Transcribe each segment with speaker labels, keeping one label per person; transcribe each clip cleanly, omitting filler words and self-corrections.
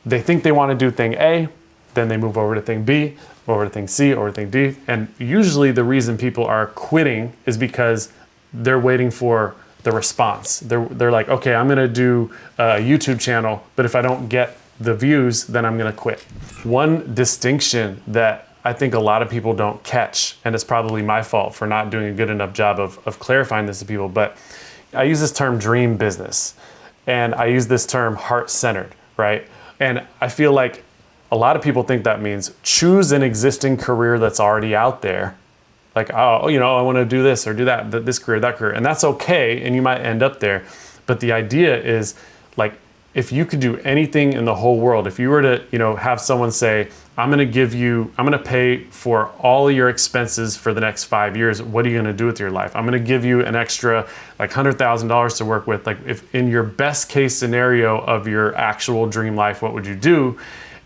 Speaker 1: they think they want to do thing A, then they move over to thing B, over to thing C, over to thing D. And usually the reason people are quitting is because they're waiting for the response. They're like, okay, I'm gonna do a YouTube channel, but if I don't get the views, then I'm gonna quit. One distinction that I think a lot of people don't catch, and it's probably my fault for not doing a good enough job of clarifying this to people, but I use this term dream business, and I use this term heart-centered, right? And I feel like a lot of people think that means choose an existing career that's already out there. Like, oh, I want to do this or do that, this career, that career. And that's okay, and you might end up there. But the idea is, like, if you could do anything in the whole world, if you were to, have someone say, I'm going to pay for all your expenses for the next 5 years. What are you going to do with your life? I'm going to give you an extra like $100,000 to work with. Like, if in your best case scenario of your actual dream life, what would you do?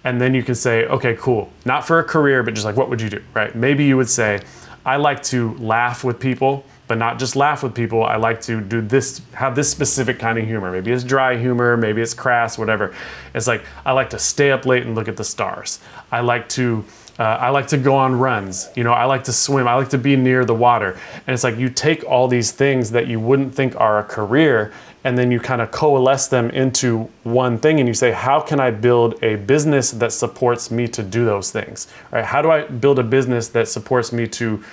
Speaker 1: And then you can say, okay, cool. Not for a career, but just like, what would you do, right? Maybe you would say, I like to laugh with people, but not just laugh with people. I like to do this, have this specific kind of humor. Maybe it's dry humor, maybe it's crass, whatever. It's like, I like to stay up late and look at the stars. I like to go on runs. I like to swim. I like to be near the water. And it's like, you take all these things that you wouldn't think are a career, and then you kind of coalesce them into one thing, and you say, how can I build a business that supports me to do those things, right? How do I build a business that supports me to,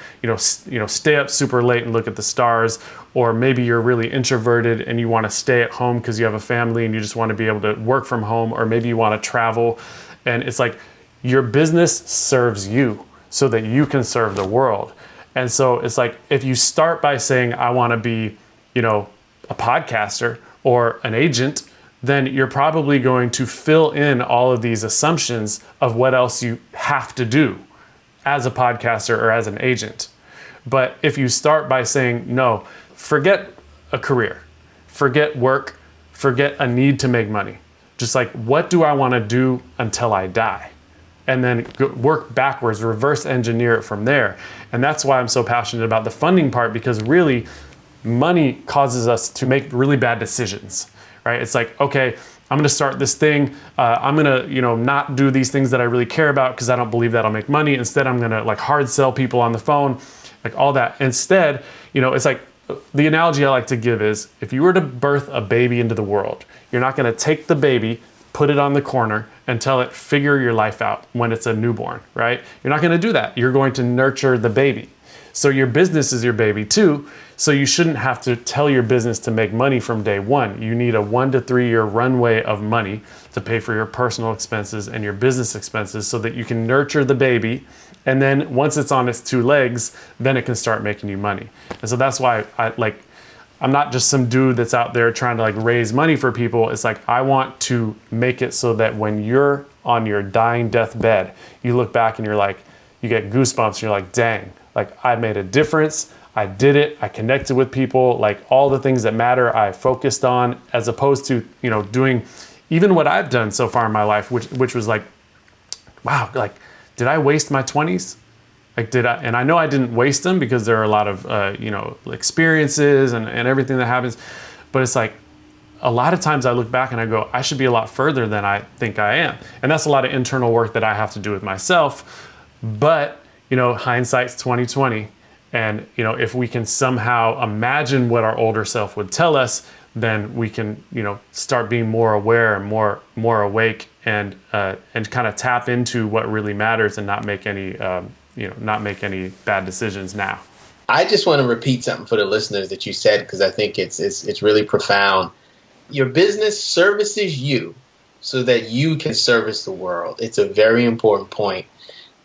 Speaker 1: stay up super late and look at the stars? Or maybe you're really introverted and you want to stay at home because you have a family and you just want to be able to work from home, or maybe you want to travel. And it's like, your business serves you so that you can serve the world. And so it's like, if you start by saying, I want to be, a podcaster or an agent, then you're probably going to fill in all of these assumptions of what else you have to do as a podcaster or as an agent. But if you start by saying, no, forget a career, forget work, forget a need to make money. Just like, what do I want to do until I die? And then work backwards, reverse engineer it from there. And that's why I'm so passionate about the funding part, because really, money causes us to make really bad decisions, right? It's like, okay, I'm going to start this thing. I'm going to, not do these things that I really care about because I don't believe that'll make money. Instead, I'm going to like hard sell people on the phone, like all that. Instead, it's like, the analogy I like to give is, if you were to birth a baby into the world, you're not going to take the baby, put it on the corner, and tell it figure your life out when it's a newborn, right? You're not going to do that. You're going to nurture the baby. So your business is your baby too. So you shouldn't have to tell your business to make money from day one. You need a 1 to 3 year runway of money to pay for your personal expenses and your business expenses so that you can nurture the baby. And then once it's on its 2 legs, then it can start making you money. And so that's why I'm not just some dude that's out there trying to like raise money for people. It's like, I want to make it so that when you're on your dying deathbed, you look back and you're like, you get goosebumps and you're like, dang, like I made a difference. I did it. I connected with people, like all the things that matter I focused on, as opposed to, doing even what I've done so far in my life, which was like, wow, like, did I waste my 20s? Like, did I? And I know I didn't waste them because there are a lot of, experiences and everything that happens. But it's like, a lot of times I look back and I go, I should be a lot further than I think I am. And that's a lot of internal work that I have to do with myself. But, hindsight's 20/20. And, if we can somehow imagine what our older self would tell us, then we can, start being more aware and more awake and kind of tap into what really matters and not make any bad decisions now.
Speaker 2: I just want to repeat something for the listeners that you said, because I think it's really profound. Your business services you so that you can service the world. It's a very important point.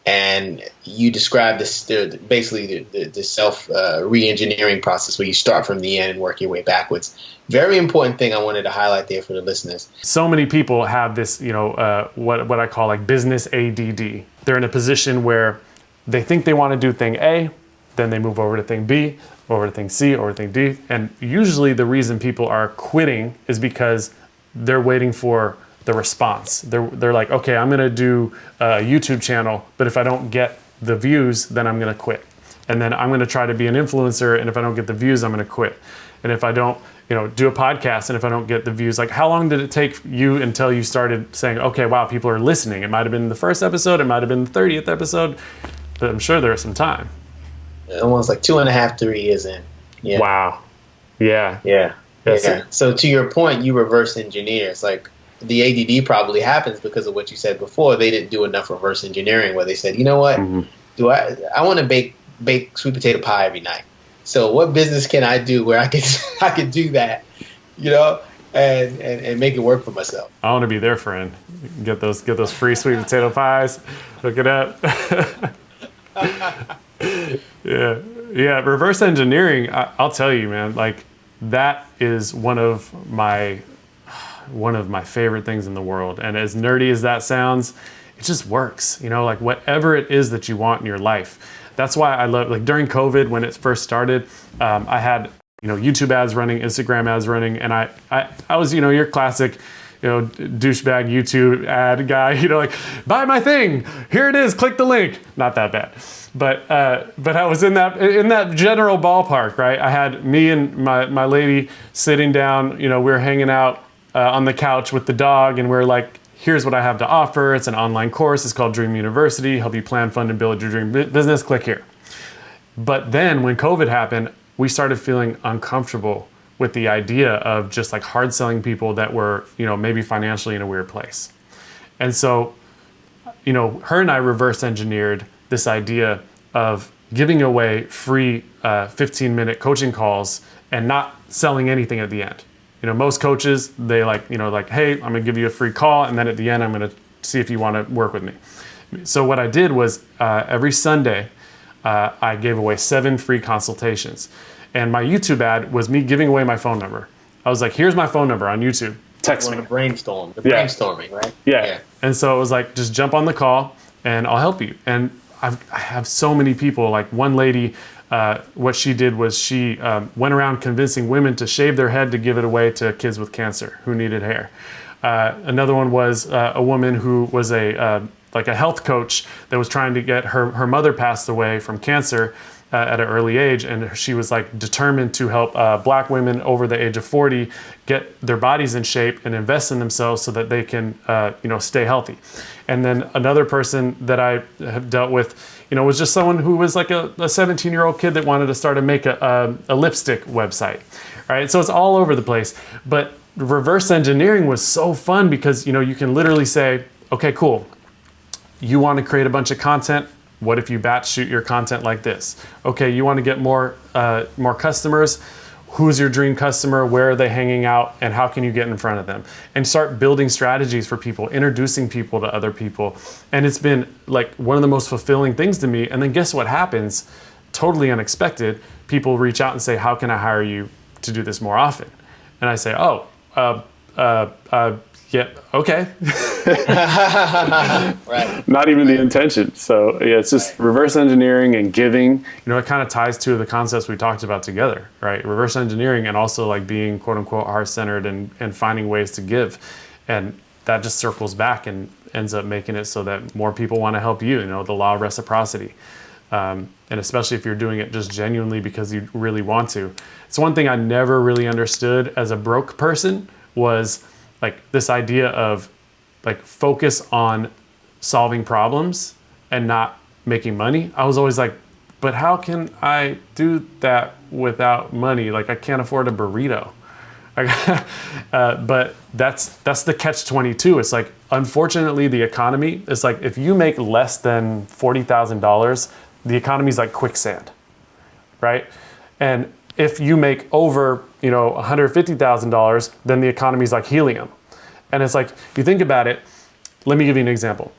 Speaker 2: And you described this, basically the self re-engineering process where you start from the end and work your way backwards. Very important thing I wanted to highlight there for the listeners.
Speaker 1: So many people have this, what I call like business A.D.D. They're in a position where they think they want to do thing A, then they move over to thing B, over to thing C, over to thing D. And usually the reason people are quitting is because they're waiting for the response. They're like, okay, I'm going to do a YouTube channel, but if I don't get the views, then I'm going to quit. And then I'm going to try to be an influencer, and if I don't get the views, I'm going to quit. And if I don't, do a podcast, and if I don't get the views, like how long did it take you until you started saying, okay, wow, people are listening? It might have been the first episode, it might have been the 30th episode, but I'm sure there was some time.
Speaker 2: Almost like 2.5, 3 years in. Yeah.
Speaker 1: Wow. Yeah.
Speaker 2: Yeah.
Speaker 1: Yes.
Speaker 2: Yeah. So to your point, you reverse engineer. It's like the ADD probably happens because of what you said before. They didn't do enough reverse engineering where they said, you know what, I want to bake sweet potato pie every night. So what business can I do where I can do that, and make it work for myself?
Speaker 1: I want to be their friend. Get those free sweet potato pies. Hook it up. Yeah. Reverse engineering. I'll tell you, man. Like that is one of my favorite things in the world. And as nerdy as that sounds, it just works. Like whatever it is that you want in your life. That's why I love, like during COVID when it first started, I had, YouTube ads running, Instagram ads running. And I was, your classic, douchebag YouTube ad guy, like buy my thing. Here it is. Click the link. Not that bad. But I was in that general ballpark, right? I had me and my lady sitting down, we were hanging out on the couch with the dog, and we're like, here's what I have to offer. It's an online course. It's called Dream University. Help you plan, fund, and build your dream business. Click here. But then when COVID happened, we started feeling uncomfortable with the idea of just like hard selling people that were, maybe financially in a weird place. And so, her and I reverse engineered this idea of giving away free 15-minute coaching calls and not selling anything at the end. Most coaches, they like, hey, I'm gonna give you a free call, and then at the end, I'm gonna see if you wanna work with me. So what I did was every Sunday, I gave away 7 free consultations. And my YouTube ad was me giving away my phone number. I was like, here's my phone number on YouTube. Text me.
Speaker 2: Brainstorming, right?
Speaker 1: Yeah. And so it was like, just jump on the call and I'll help you. And I have so many people, like one lady, what she did was she went around convincing women to shave their head to give it away to kids with cancer who needed hair. Another one was a woman who was a health coach that was trying to get her mother passed away from cancer at an early age, and she was like determined to help black women over the age of 40 get their bodies in shape and invest in themselves so that they can stay healthy. And then another person that I have dealt with was just someone who was like a 17-year-old kid that wanted to start a lipstick website, right? So it's all over the place. But reverse engineering was so fun because you can literally say, okay, cool, you want to create a bunch of content. What if you batch shoot your content like this? Okay, you want to get more customers. Who's your dream customer? Where are they hanging out? And how can you get in front of them? And start building strategies for people, introducing people to other people. And it's been like one of the most fulfilling things to me. And then guess what happens? Totally unexpected. People reach out and say, how can I hire you to do this more often? And I say, yeah, okay.
Speaker 2: Right.
Speaker 1: Not even the intention. So yeah, it's just reverse engineering and giving. It kind of ties to the concepts we talked about together, right? Reverse engineering and also like being quote unquote heart-centered and finding ways to give. And that just circles back and ends up making it so that more people want to help you, the law of reciprocity. And especially if you're doing it just genuinely because you really want to. It's one thing I never really understood as a broke person was like this idea of like focus on solving problems and not making money. I was always like, but how can I do that without money? Like I can't afford a burrito. But that's the catch-22. It's like, unfortunately, the economy is like, if you make less than $40,000, the economy's like quicksand, right? And if you make over, $150,000, then the economy's like helium. And it's like, if you think about it, let me give you an example.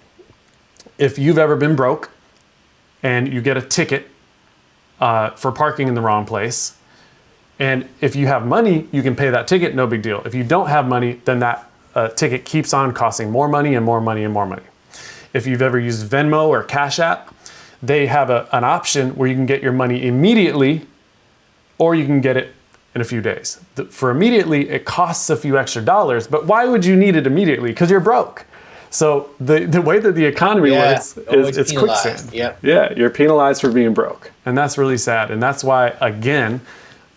Speaker 1: If you've ever been broke and you get a ticket for parking in the wrong place, and if you have money, you can pay that ticket, no big deal. If you don't have money, then that ticket keeps on costing more money and more money and more money. If you've ever used Venmo or Cash App, they have an option where you can get your money immediately, or you can get it in a few days. For immediately, it costs a few extra dollars, but why would you need it immediately? Because you're broke. So the way that the economy works is it's quicksand.
Speaker 2: Yep.
Speaker 1: Yeah, you're penalized for being broke. And that's really sad. And that's why, again,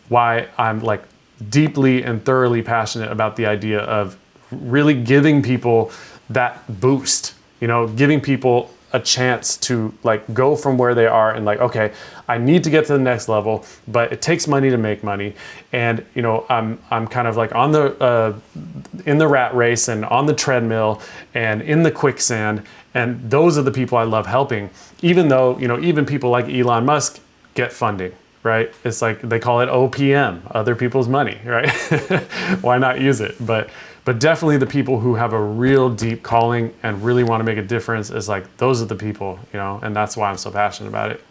Speaker 1: why I'm like deeply and thoroughly passionate about the idea of really giving people that boost, giving people a chance to like go from where they are and like, okay, I need to get to the next level, but it takes money to make money. And, I'm kind of like on the, in the rat race and on the treadmill and in the quicksand. And those are the people I love helping, even though, even people like Elon Musk get funding, right? It's like, they call it OPM, other people's money, right? Why not use it? But definitely the people who have a real deep calling and really want to make a difference is like, those are the people, and that's why I'm so passionate about it.